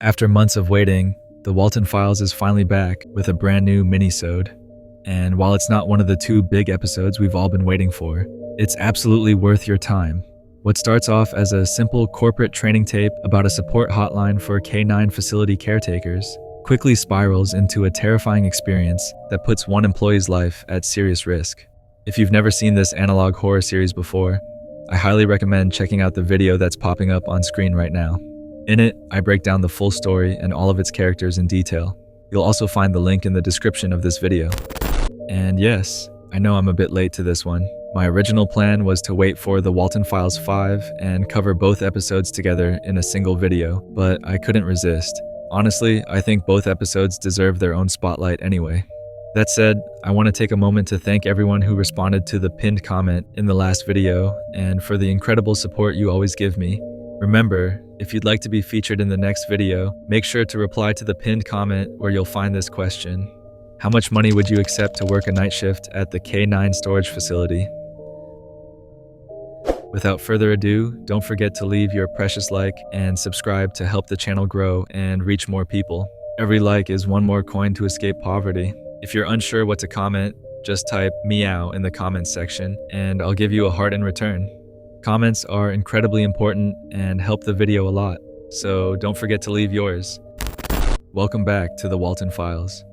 After months of waiting, the Walten Files is finally back with a brand new minisode. And while it's not one of the two big episodes we've all been waiting for, it's absolutely worth your time. What starts off as a simple corporate training tape about a support hotline for K9 facility caretakers quickly spirals into a terrifying experience that puts one employee's life at serious risk. If you've never seen this analog horror series before, I highly recommend checking out the video that's popping up on screen right now. In it, I break down the full story and all of its characters in detail. You'll also find the link in the description of this video. And yes, I know I'm a bit late to this one. My original plan was to wait for the Walten Files 5 and cover both episodes together in a single video, but I couldn't resist. Honestly, I think both episodes deserve their own spotlight anyway. That said, I want to take a moment to thank everyone who responded to the pinned comment in the last video and for the incredible support you always give me. Remember, if you'd like to be featured in the next video, make sure to reply to the pinned comment where you'll find this question. How much money would you accept to work a night shift at the K9 storage facility? Without further ado, don't forget to leave your precious like and subscribe to help the channel grow and reach more people. Every like is one more coin to escape poverty. If you're unsure what to comment, just type meow in the comments section and I'll give you a heart in return. Comments are incredibly important and help the video a lot, so don't forget to leave yours. Welcome back to the Walten Files.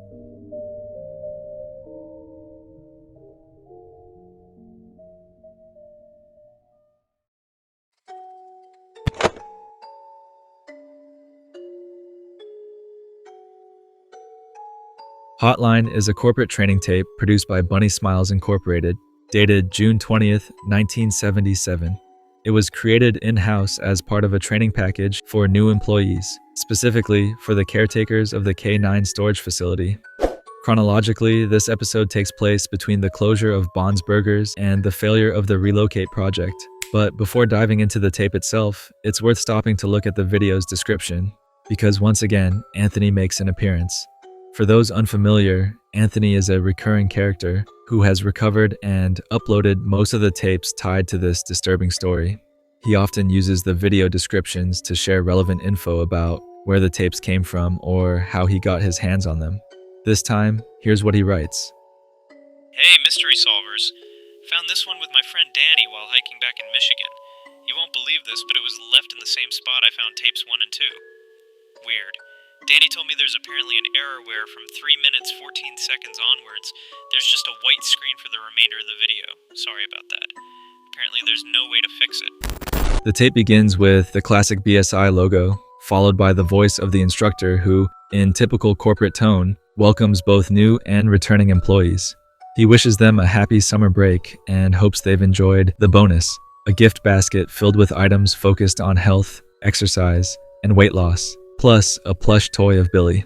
Hotline is a corporate training tape produced by Bunny Smiles Incorporated, dated June 20th, 1977. It was created in-house as part of a training package for new employees, specifically for the caretakers of the K9 storage facility. Chronologically, this episode takes place between the closure of Bond's Burgers and the failure of the Relocate project. But before diving into the tape itself, it's worth stopping to look at the video's description, because once again, Anthony makes an appearance. For those unfamiliar, Anthony is a recurring character who has recovered and uploaded most of the tapes tied to this disturbing story. He often uses the video descriptions to share relevant info about where the tapes came from or how he got his hands on them. This time, here's what he writes. Hey, mystery solvers. Found this one with my friend Danny while hiking back in Michigan. You won't believe this, but it was left in the same spot I found tapes 1 and 2. Weird. Danny told me there's apparently an error where from 3 minutes 14 seconds onwards, there's just a white screen for the remainder of the video. Sorry about that. Apparently there's no way to fix it. The tape begins with the classic BSI logo, followed by the voice of the instructor who, in typical corporate tone, welcomes both new and returning employees. He wishes them a happy summer break and hopes they've enjoyed the bonus, a gift basket filled with items focused on health, exercise, and weight loss, plus a plush toy of Billy.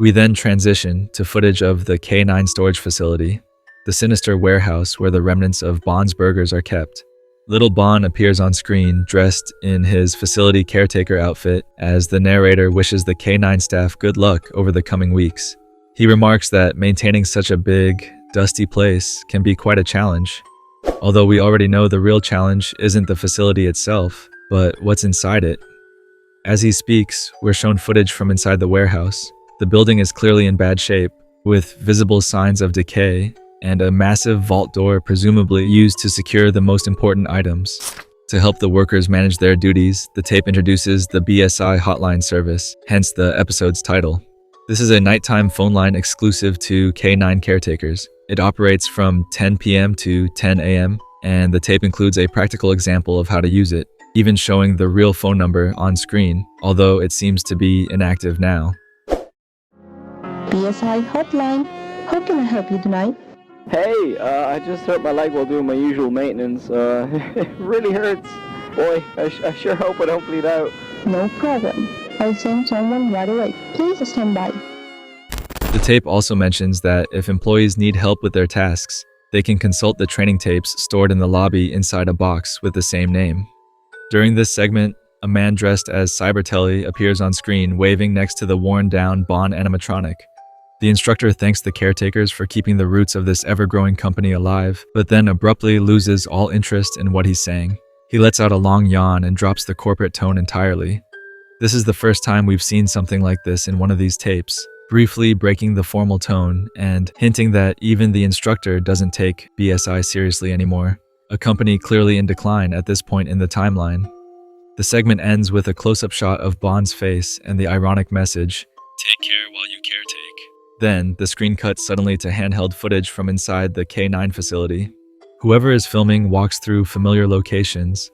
We then transition to footage of the K9 storage facility, the sinister warehouse where the remnants of Bond's Burgers are kept. Little Bond appears on screen dressed in his facility caretaker outfit as the narrator wishes the K9 staff good luck over the coming weeks. He remarks that maintaining such a big, dusty place can be quite a challenge. Although we already know the real challenge isn't the facility itself, but what's inside it. As he speaks, we're shown footage from inside the warehouse. The building is clearly in bad shape, with visible signs of decay and a massive vault door presumably used to secure the most important items. To help the workers manage their duties, the tape introduces the BSI hotline service, hence the episode's title. This is a nighttime phone line exclusive to K9 caretakers. It operates from 10 p.m. to 10 a.m., and the tape includes a practical example of how to use it, even showing the real phone number on screen, although it seems to be inactive now. BSI Hotline. How can I help you tonight? Hey, I just hurt my leg while doing my usual maintenance. It really hurts. Boy, I sure hope I don't bleed out. No problem. I'll send someone right away. Please stand by. The tape also mentions that if employees need help with their tasks, they can consult the training tapes stored in the lobby inside a box with the same name. During this segment, a man dressed as Cybertelly appears on screen waving next to the worn-down Bond animatronic. The instructor thanks the caretakers for keeping the roots of this ever-growing company alive, but then abruptly loses all interest in what he's saying. He lets out a long yawn and drops the corporate tone entirely. This is the first time we've seen something like this in one of these tapes, briefly breaking the formal tone and hinting that even the instructor doesn't take BSI seriously anymore, a company clearly in decline at this point in the timeline. The segment ends with a close-up shot of Bond's face and the ironic message, "Take care while you caretake." Then, the screen cuts suddenly to handheld footage from inside the K9 facility. Whoever is filming walks through familiar locations,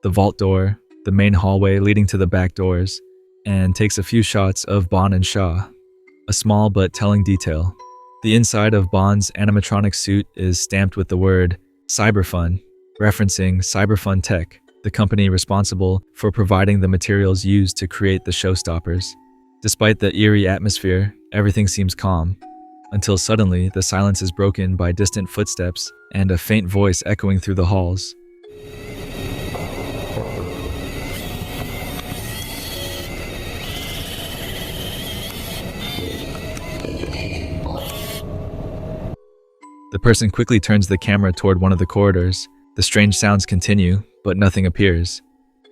the vault door, the main hallway leading to the back doors, and takes a few shots of Bond and Shaw. A small but telling detail. The inside of Bond's animatronic suit is stamped with the word Cyberfun, referencing Cyberfun Tech, the company responsible for providing the materials used to create the showstoppers. Despite the eerie atmosphere, everything seems calm, until suddenly the silence is broken by distant footsteps and a faint voice echoing through the halls. The person quickly turns the camera toward one of the corridors. The strange sounds continue, but nothing appears.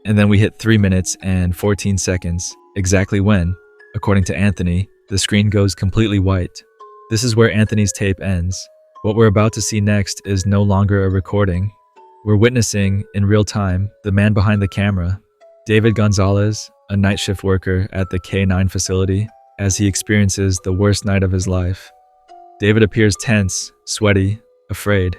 And then we hit 3 minutes and 14 seconds, exactly when, according to Anthony, the screen goes completely white. This is where Anthony's tape ends. What we're about to see next is no longer a recording. We're witnessing, in real time, the man behind the camera, David Gonzalez, a night shift worker at the K9 facility, as he experiences the worst night of his life. David appears tense, sweaty, afraid.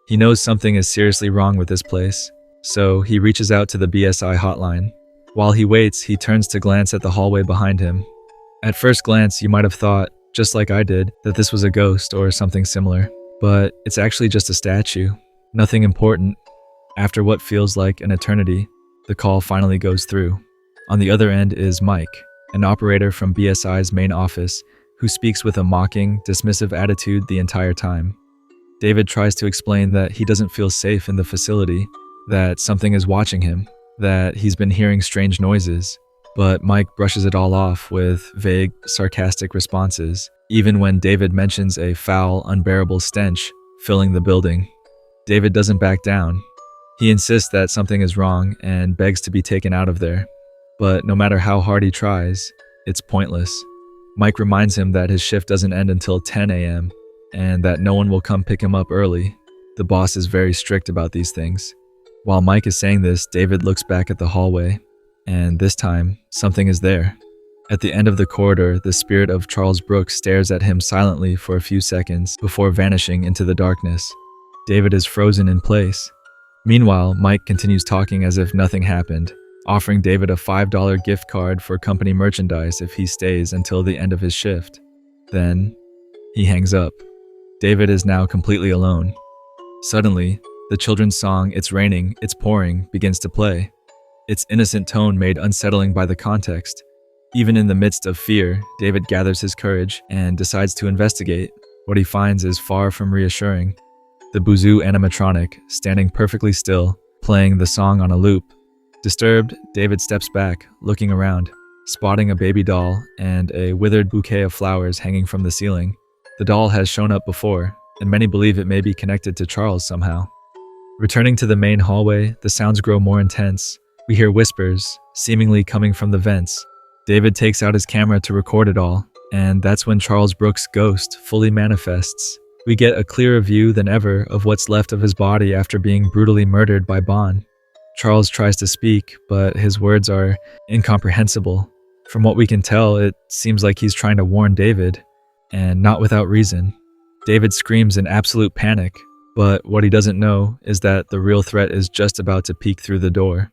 He knows something is seriously wrong with this place, so he reaches out to the BSI hotline. While he waits, he turns to glance at the hallway behind him. At first glance, you might have thought, just like I did, that this was a ghost or something similar, but it's actually just a statue. Nothing important. After what feels like an eternity, the call finally goes through. On the other end is Mike, an operator from BSI's main office, who speaks with a mocking, dismissive attitude the entire time. David tries to explain that he doesn't feel safe in the facility, that something is watching him, that he's been hearing strange noises, but Mike brushes it all off with vague, sarcastic responses, even when David mentions a foul, unbearable stench filling the building. David doesn't back down. He insists that something is wrong and begs to be taken out of there. But no matter how hard he tries, it's pointless. Mike reminds him that his shift doesn't end until 10 a.m. and that no one will come pick him up early. The boss is very strict about these things. While Mike is saying this, David looks back at the hallway, and this time, something is there. At the end of the corridor, the spirit of Charles Brooks stares at him silently for a few seconds before vanishing into the darkness. David is frozen in place. Meanwhile, Mike continues talking as if nothing happened, offering David a $5 gift card for company merchandise if he stays until the end of his shift. Then, he hangs up. David is now completely alone. Suddenly, the children's song, "It's Raining, It's Pouring," begins to play. Its innocent tone made unsettling by the context. Even in the midst of fear, David gathers his courage and decides to investigate. What he finds is far from reassuring. The Boozoo animatronic, standing perfectly still, playing the song on a loop. Disturbed, David steps back, looking around, spotting a baby doll and a withered bouquet of flowers hanging from the ceiling. The doll has shown up before, and many believe it may be connected to Charles somehow. Returning to the main hallway, the sounds grow more intense. We hear whispers, seemingly coming from the vents. David takes out his camera to record it all, and that's when Charles Brooks' ghost fully manifests. We get a clearer view than ever of what's left of his body after being brutally murdered by Bond. Charles tries to speak, but his words are incomprehensible. From what we can tell, it seems like he's trying to warn David, and not without reason. David screams in absolute panic, but what he doesn't know is that the real threat is just about to peek through the door.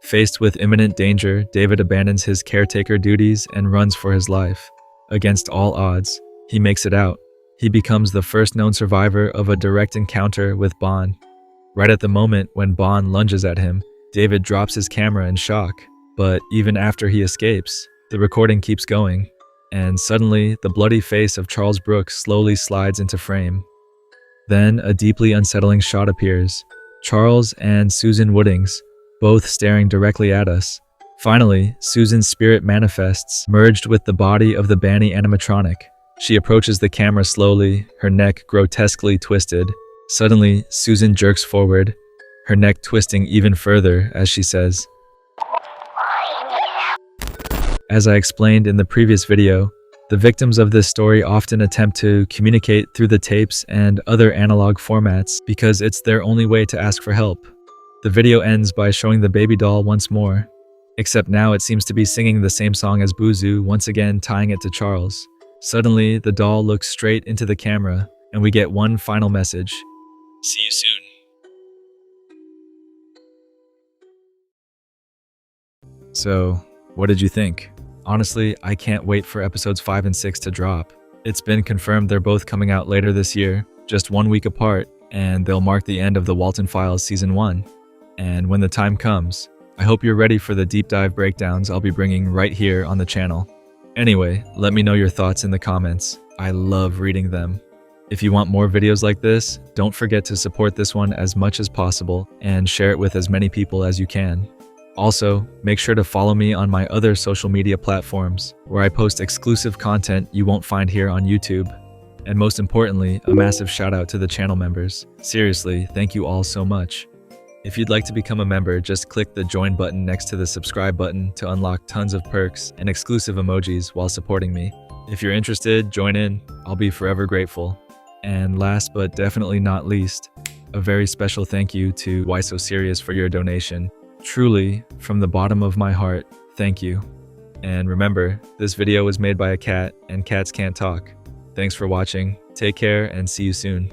Faced with imminent danger, David abandons his caretaker duties and runs for his life. Against all odds, he makes it out. He becomes the first known survivor of a direct encounter with Bond. Right at the moment when Bond lunges at him, David drops his camera in shock. But even after he escapes, the recording keeps going, and suddenly the bloody face of Charles Brooks slowly slides into frame. Then a deeply unsettling shot appears. Charles and Susan Woodings, both staring directly at us. Finally, Susan's spirit manifests, merged with the body of the Banny animatronic. She approaches the camera slowly, her neck grotesquely twisted. Suddenly, Susan jerks forward, her neck twisting even further as she says, "As I explained in the previous video, the victims of this story often attempt to communicate through the tapes and other analog formats because it's their only way to ask for help." The video ends by showing the baby doll once more, except now it seems to be singing the same song as Buzu, once again tying it to Charles. Suddenly, the doll looks straight into the camera, and we get one final message. "See you soon." So, what did you think? Honestly, I can't wait for episodes 5 and 6 to drop. It's been confirmed they're both coming out later this year, just 1 week apart, and they'll mark the end of the Walten Files Season 1. And when the time comes, I hope you're ready for the deep dive breakdowns I'll be bringing right here on the channel. Anyway, let me know your thoughts in the comments. I love reading them. If you want more videos like this, don't forget to support this one as much as possible and share it with as many people as you can. Also, make sure to follow me on my other social media platforms, where I post exclusive content you won't find here on YouTube. And most importantly, a massive shout out to the channel members. Seriously, thank you all so much. If you'd like to become a member, just click the join button next to the subscribe button to unlock tons of perks and exclusive emojis while supporting me. If you're interested, join in. I'll be forever grateful. And last but definitely not least, a very special thank you to Why So Serious for your donation. Truly, from the bottom of my heart, thank you. And remember, this video was made by a cat, and cats can't talk. Thanks for watching, take care, and see you soon.